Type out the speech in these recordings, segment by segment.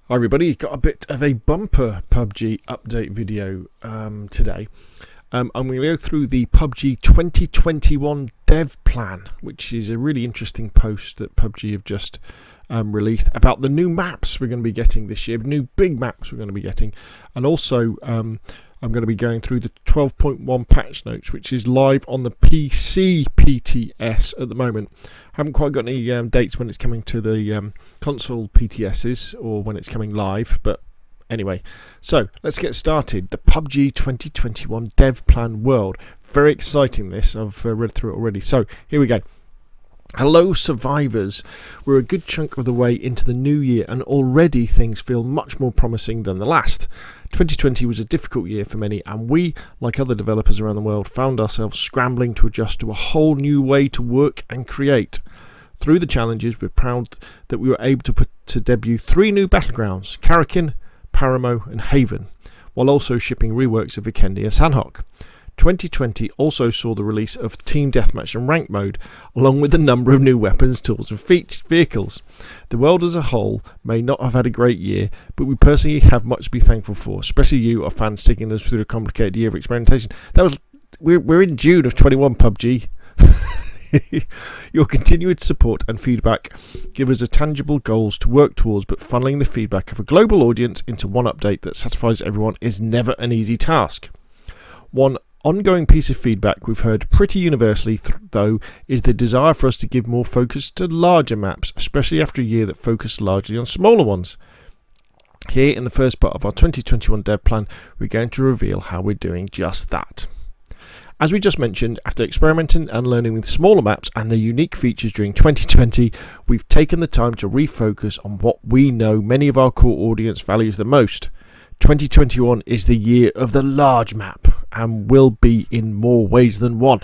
Hi everybody, got a bit of a bumper PUBG update video today. I'm going to go through the PUBG 2021 dev plan, which is a really interesting post that PUBG have just released about the new maps we're going to be getting this year, new big maps we're going to be getting, and also I'm going to be going through the 12.1 patch notes, which is live on the PC PTS at the moment. Haven't quite got any dates when it's coming to the console PTSs or when it's coming live, but anyway. So let's get started. The PUBG 2021 dev plan world. Very exciting this. I've read through it already. So here we go. Hello survivors, we're a good chunk of the way into the new year and already things feel much more promising than the last. 2020 was a difficult year for many and we, like other developers around the world, found ourselves scrambling to adjust to a whole new way to work and create. Through the challenges, we're proud that we were able to debut 3 new battlegrounds, Karakin, Paramo and Haven, while also shipping reworks of Vikendi and Sanhok. 2020 also saw the release of Team Deathmatch and Rank Mode, along with a number of new weapons, tools and vehicles. The world as a whole may not have had a great year, but we personally have much to be thankful for, especially you, our fans, sticking us through a complicated year of experimentation. We're in June of 21, PUBG. Your continued support and feedback give us a tangible goals to work towards, but funneling the feedback of a global audience into one update that satisfies everyone is never an easy task. One ongoing piece of feedback we've heard pretty universally, though, is the desire for us to give more focus to larger maps, especially after a year that focused largely on smaller ones. Here in the first part of our 2021 dev plan, we're going to reveal how we're doing just that. As we just mentioned, after experimenting and learning with smaller maps and their unique features during 2020, we've taken the time to refocus on what we know many of our core audience values the most. 2021 is the year of the large map and will be in more ways than one.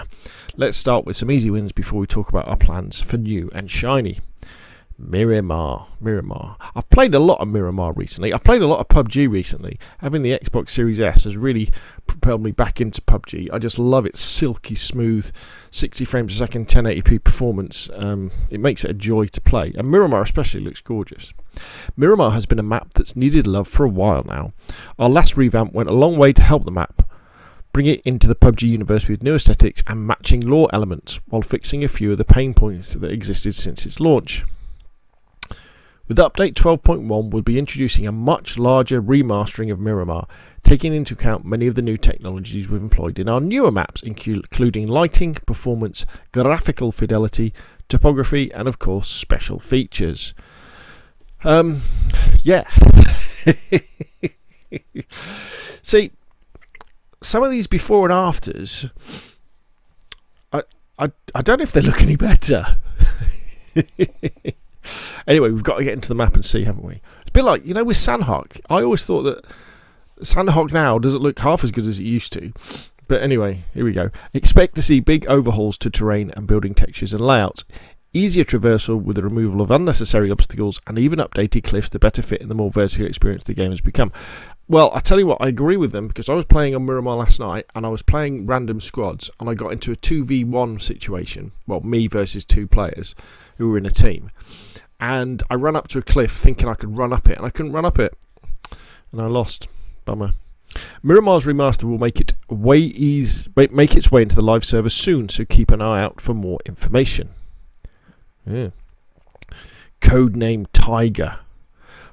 Let's start with some easy wins before we talk about our plans for new and shiny. Miramar. I've played a lot of Miramar recently. I've played a lot of PUBG recently. Having the Xbox Series S has really propelled me back into PUBG. I just love its silky smooth 60 frames a second 1080p performance. It makes it a joy to play, and Miramar especially looks gorgeous. Miramar has been a map that's needed love for a while now. Our last revamp went a long way to help the map bring it into the PUBG universe with new aesthetics and matching lore elements, while fixing a few of the pain points that existed since its launch. With update 12.1, we'll be introducing a much larger remastering of Miramar, taking into account many of the new technologies we've employed in our newer maps, including lighting, performance, graphical fidelity, topography, and of course special features. Yeah. See, some of these before and afters, I don't know if they look any better. Anyway, we've got to get into the map and see, haven't we? It's a bit like, with Sanhok. I always thought that Sanhok now doesn't look half as good as it used to. But anyway, here we go. Expect to see big overhauls to terrain and building textures and layouts. Easier traversal with the removal of unnecessary obstacles and even updated cliffs to better fit in the more vertical experience the game has become. Well, I tell you what, I agree with them, because I was playing on Miramar last night and I was playing random squads and I got into a 2v1 situation. Well, me versus 2 players who were in a team. And I ran up to a cliff thinking I could run up it, and I couldn't run up it. And I lost. Bummer. Miramar's remaster will make its way into the live server soon, so keep an eye out for more information. Yeah. Codename Tiger.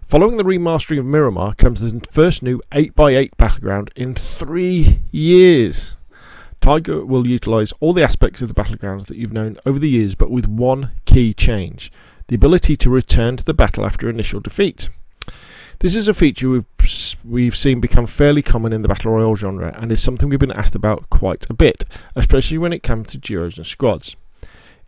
Following the remastering of Miramar comes the first new 8x8 battleground in 3 years. Tiger will utilise all the aspects of the battlegrounds that you've known over the years, but with one key change: the ability to return to the battle after initial defeat. This is a feature we've seen become fairly common in the Battle Royale genre, and is something we've been asked about quite a bit, especially when it comes to duos and squads.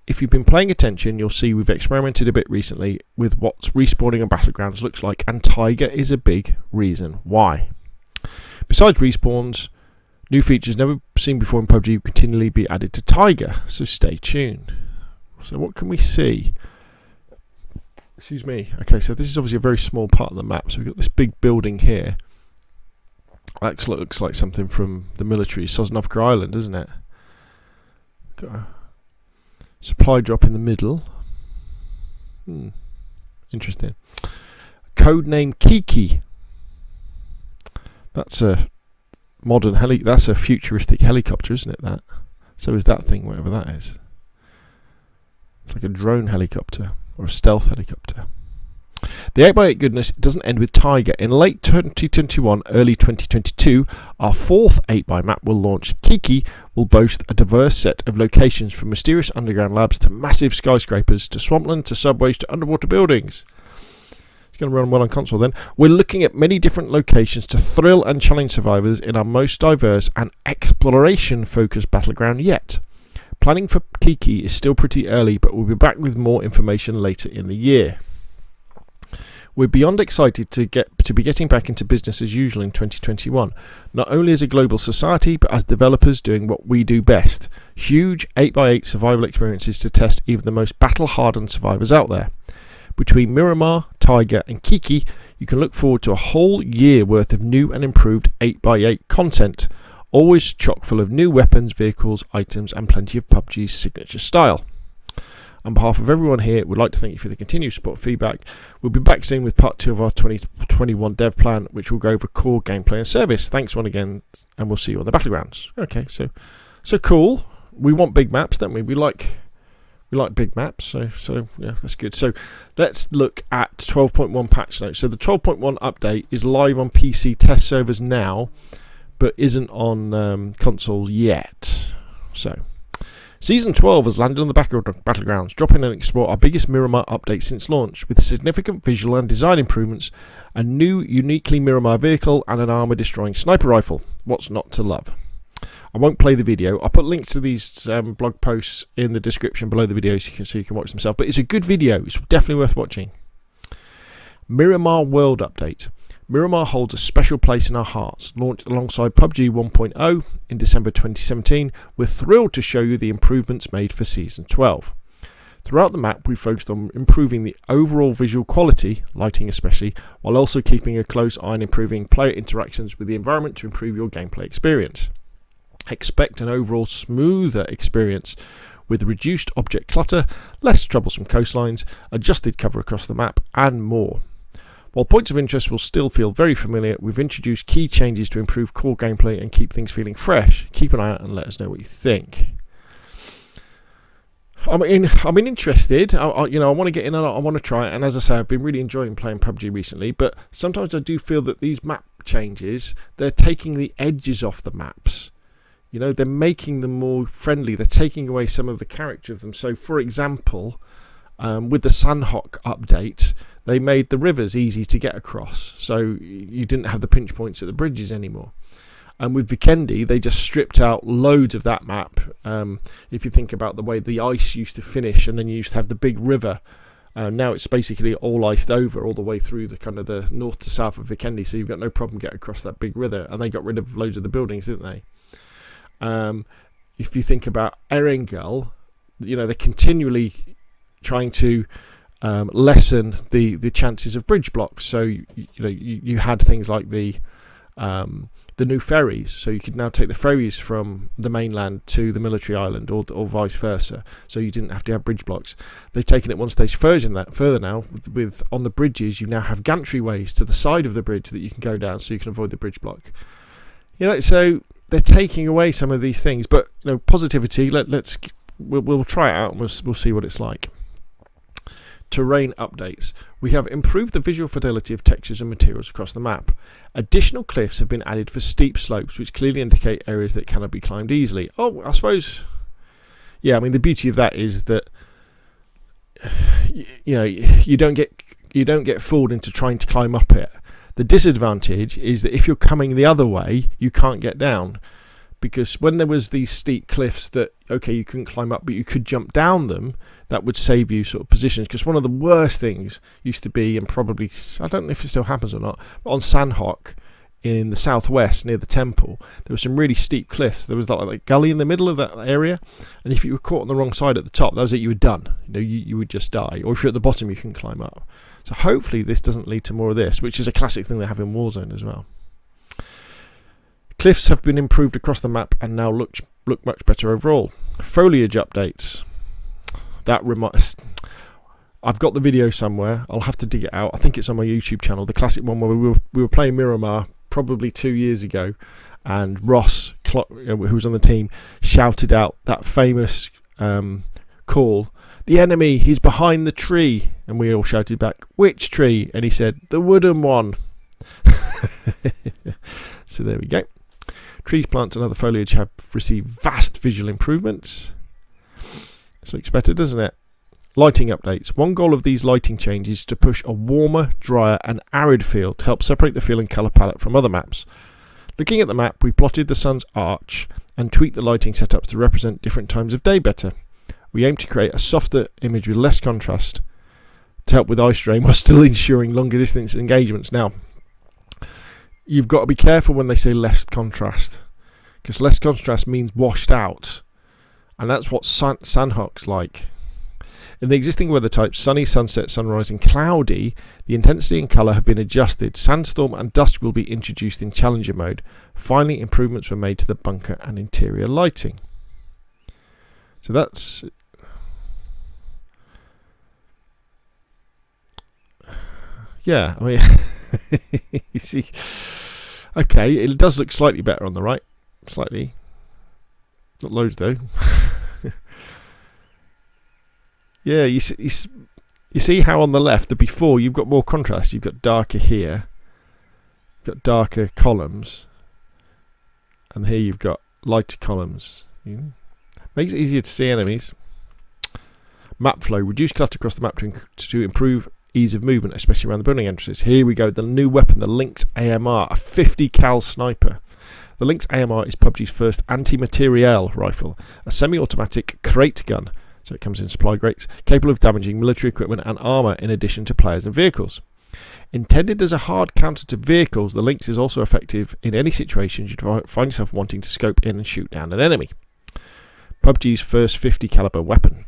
If you've been paying attention, you'll see we've experimented a bit recently with what respawning on battlegrounds looks like, and Tiger is a big reason why. Besides respawns, new features never seen before in PUBG will continually be added to Tiger, so stay tuned. So what can we see? Excuse me. Okay, so this is obviously a very small part of the map. So we've got this big building here. That looks like something from the military, Sosnovka Island, doesn't it? Got a supply drop in the middle. Interesting. codename Kiki. That's a modern that's a futuristic helicopter, isn't it? That. So is that thing, whatever that is. It's like a drone helicopter or a stealth helicopter. The 8x8 goodness doesn't end with Tiger. In late 2021, early 2022, our fourth 8x map will launch. Kiki will boast a diverse set of locations from mysterious underground labs to massive skyscrapers to swampland to subways to underwater buildings. It's going to run well on console then. We're looking at many different locations to thrill and challenge survivors in our most diverse and exploration-focused battleground yet. Planning for Kiki is still pretty early, but we'll be back with more information later in the year. We're beyond excited to be getting back into business as usual in 2021, not only as a global society, but as developers doing what we do best. Huge 8x8 survival experiences to test even the most battle-hardened survivors out there. Between Miramar, Tiger and Kiki, you can look forward to a whole year worth of new and improved 8x8 content, always chock full of new weapons, vehicles, items and plenty of PUBG's signature style. On behalf of everyone here, we'd like to thank you for the continued support and feedback. We'll be back soon with part 2 of our 2021 dev plan, which will go over core gameplay and service. Thanks once again, and we'll see you on the battlegrounds. Okay, so cool. We want big maps, don't we? We like big maps, so yeah, that's good. So let's look at 12.1 patch notes. So the 12.1 update is live on PC test servers now, but isn't on consoles yet. So Season 12 has landed on the battlegrounds, drop in and explore our biggest Miramar update since launch, with significant visual and design improvements, a new uniquely Miramar vehicle and an armor-destroying sniper rifle. What's not to love? I won't play the video. I'll put links to these blog posts in the description below the video so you can watch them yourself, but it's a good video. It's definitely worth watching. Miramar World Update. Miramar holds a special place in our hearts. Launched alongside PUBG 1.0 in December 2017, we're thrilled to show you the improvements made for Season 12. Throughout the map, we focused on improving the overall visual quality, lighting especially, while also keeping a close eye on improving player interactions with the environment to improve your gameplay experience. Expect an overall smoother experience with reduced object clutter, less troublesome coastlines, adjusted cover across the map, and more. While points of interest will still feel very familiar, we've introduced key changes to improve core gameplay and keep things feeling fresh. Keep an eye out and let us know what you think. I'm interested. I want to get in and I want to try it. And as I say, I've been really enjoying playing PUBG recently. But sometimes I do feel that these map changes, they're taking the edges off the maps. You know, they're making them more friendly. They're taking away some of the character of them. So, for example, with the Sanhok update, they made the rivers easy to get across, so you didn't have the pinch points at the bridges anymore. And with Vikendi, they just stripped out loads of that map. If you think about the way the ice used to finish, and then you used to have the big river, now it's basically all iced over all the way through the kind of the north to south of Vikendi, so you've got no problem getting across that big river. And they got rid of loads of the buildings, didn't they? If you think about Erengel, they're continually trying to lessen the chances of bridge blocks. So you had things like the new ferries, so you could now take the ferries from the mainland to the military island, or vice versa. So you didn't have to have bridge blocks. They've taken it one stage further now. With on the bridges, you now have gantryways to the side of the bridge that you can go down, so you can avoid the bridge block. So they're taking away some of these things, but positivity. We'll try it out and we'll see what it's like. Terrain updates. We have improved the visual fidelity of textures and materials across the map. Additional cliffs have been added for steep slopes, which clearly indicate areas that cannot be climbed easily. Oh, I suppose. Yeah, the beauty of that is that you don't get fooled into trying to climb up it. The disadvantage is that if you're coming the other way, you can't get down. Because when there was these steep cliffs that, you couldn't climb up, but you could jump down them, that would save you sort of positions. Because one of the worst things used to be, and probably, I don't know if it still happens or not, but on Sanhok in the southwest near the temple, there were some really steep cliffs. There was like a gully in the middle of that area, and if you were caught on the wrong side at the top, that was it, you were done. You would just die. Or if you're at the bottom, you can climb up. So hopefully this doesn't lead to more of this, which is a classic thing they have in Warzone as well. Cliffs have been improved across the map and now look much better overall. Foliage updates. I've got the video somewhere. I'll have to dig it out. I think it's on my YouTube channel, the classic one where we were playing Miramar probably 2 years ago, and Ross, who was on the team, shouted out that famous call, "The enemy, he's behind the tree," and we all shouted back, "Which tree?" And he said, "The wooden one." So there we go. Trees, plants and other foliage have received vast visual improvements. This looks better, doesn't it? Lighting updates. One goal of these lighting changes is to push a warmer, drier and arid feel to help separate the feel and colour palette from other maps. Looking at the map, we plotted the sun's arch and tweaked the lighting setups to represent different times of day better. We aim to create a softer image with less contrast to help with eye strain while still ensuring longer distance engagements. Now, you've got to be careful when they say less contrast, because less contrast means washed out, and that's what Sanhok's like. In the existing weather types, sunny, sunset, sunrise and cloudy, the intensity and colour have been adjusted. Sandstorm and dust will be introduced in Challenger mode. Finally, improvements were made to the bunker and interior lighting. So that's... yeah, I mean... you see... okay, it does look slightly better on the right. Slightly. Not loads though. Yeah, you see how on the left, the before, you've got more contrast. You've got darker here. You've got darker columns. And here you've got lighter columns. Makes it easier to see enemies. Map flow. Reduce clutter across the map to improve ease of movement, especially around the building entrances. Here we go. The new weapon, the Lynx AMR, a 50 cal sniper. The Lynx AMR is PUBG's first anti-materiel rifle, a semi-automatic crate gun. So it comes in supply crates, capable of damaging military equipment and armour in addition to players and vehicles. Intended as a hard counter to vehicles, the Lynx is also effective in any situations you find yourself wanting to scope in and shoot down an enemy. PUBG's first 50 caliber weapon.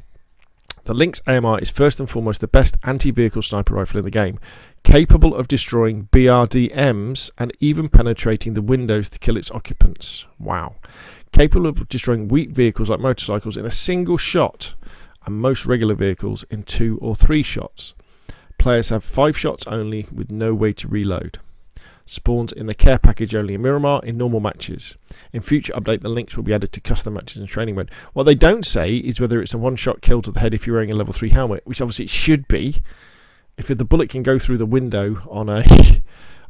The Lynx AMR is first and foremost the best anti-vehicle sniper rifle in the game, capable of destroying BRDMs and even penetrating the windows to kill its occupants. Wow. Capable of destroying weak vehicles like motorcycles in a single shot, and most regular vehicles in 2 or 3 shots. Players have 5 shots only with no way to reload. Spawns in the care package only in Miramar in normal matches. In future update, the Lynx will be added to custom matches and training mode. What they don't say is whether it's a one-shot kill to the head if you're wearing a level 3 helmet, which obviously it should be. If the bullet can go through the window on a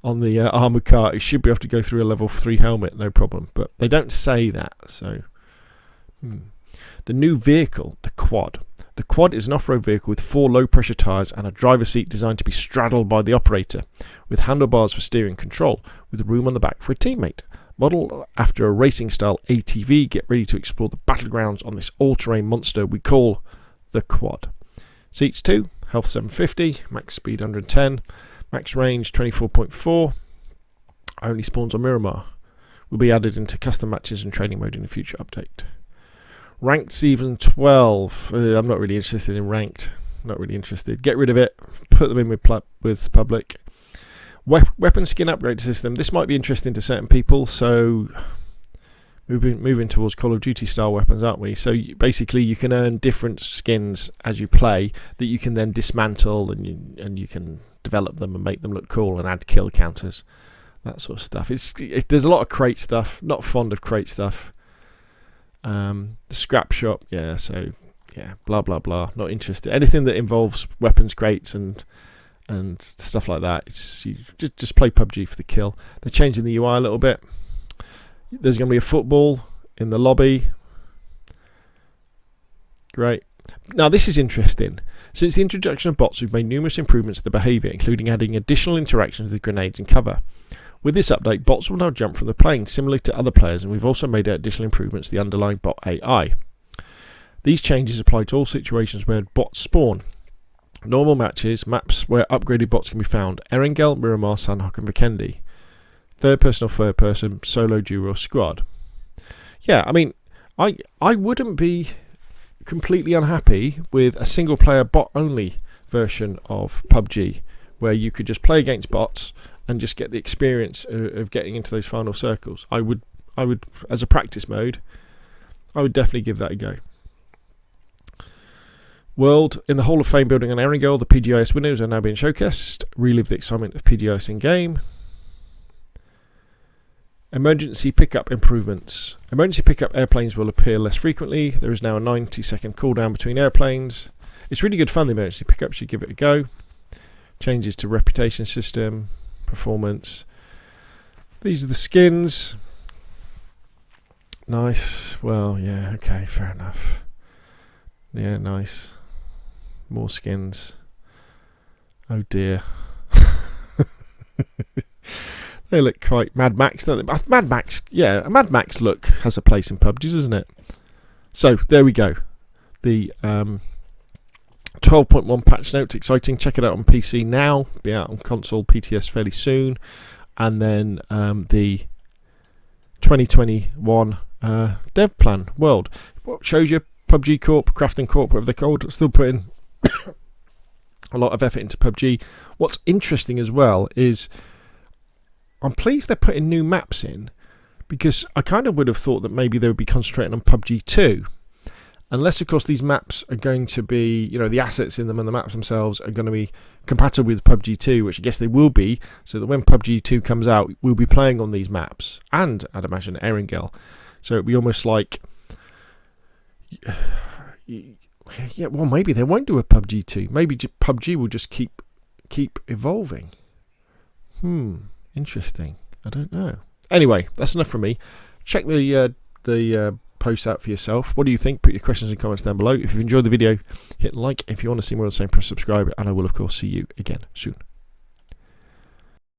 on the armoured car, it should be able to go through a level 3 helmet, no problem. But they don't say that, so... The new vehicle, the Quad. The Quad is an off-road vehicle with 4 low-pressure tyres and a driver's seat designed to be straddled by the operator, with handlebars for steering control, with room on the back for a teammate. Modelled after a racing-style ATV, get ready to explore the battlegrounds on this all-terrain monster we call the Quad. Seats 2, health 750, max speed 110, max range 24.4, only spawns on Miramar. Will be added into custom matches and training mode in a future update. Ranked Season 12. I'm not really interested in ranked. Not really interested. Get rid of it. Put them in with public. Weapon skin upgrade system. This might be interesting to certain people. So moving towards Call of Duty style weapons, aren't we? So basically you can earn different skins as you play that you can then dismantle and you can develop them and make them look cool and add kill counters. That sort of stuff. There's a lot of crate stuff. Not fond of crate stuff. The scrap shop, yeah, blah blah blah. Not interested. Anything that involves weapons crates and stuff like that. You just play PUBG for the kill. They're changing the UI a little bit. There's going to be a football in the lobby. Great. Now this is interesting. Since the introduction of bots, we've made numerous improvements to the behaviour, including adding additional interactions with grenades and cover. With this update, bots will now jump from the plane similarly to other players, and we've also made additional improvements to the underlying bot AI. These changes apply to all situations where bots spawn. Normal matches, maps where upgraded bots can be found, Erengel, Miramar, Sanhok and Vikendi. Third person or third person, solo, duo or squad. Yeah, I mean, I wouldn't be completely unhappy with a single player bot only version of PUBG, where you could just play against bots and just get the experience of getting into those final circles. I would, as a practice mode, I would definitely give that a go. World in the Hall of Fame building on Erringel. The PGIS winners are now being showcased. Relive the excitement of PGIS in game. Emergency pickup improvements. Emergency pickup airplanes will appear less frequently. There is now a 90-second cooldown between airplanes. It's really good fun, the emergency pickup. Should give it a go. Changes to reputation system, performance. These are the skins. Nice. Well, yeah, okay, fair enough. Yeah, nice. More skins. Oh dear. They look quite Mad Max, don't they? Mad Max, yeah, a Mad Max look has a place in PUBG, doesn't it? So, there we go. The 12.1 patch notes, exciting. Check it out on PC now. Be out on console PTS fairly soon. And then the 2021 dev plan world. What shows you PUBG Corp, Crafting Corp, whatever they're called, still putting a lot of effort into PUBG. What's interesting as well is I'm pleased they're putting new maps in, because I kind of would have thought that maybe they would be concentrating on PUBG 2. Unless, of course, these maps are going to be, the assets in them and the maps themselves are going to be compatible with PUBG 2, which I guess they will be, so that when PUBG 2 comes out, we'll be playing on these maps, and I'd imagine Erringel. So it'd be almost like, yeah, well, maybe they won't do a PUBG 2. Maybe PUBG will just keep evolving. Interesting. I don't know. Anyway, that's enough from me. Check the post out for yourself. What do you think? Put your questions and comments down below. If you've enjoyed the video, hit like. If you want to see more of the same, press subscribe, and I will, of course, see you again soon.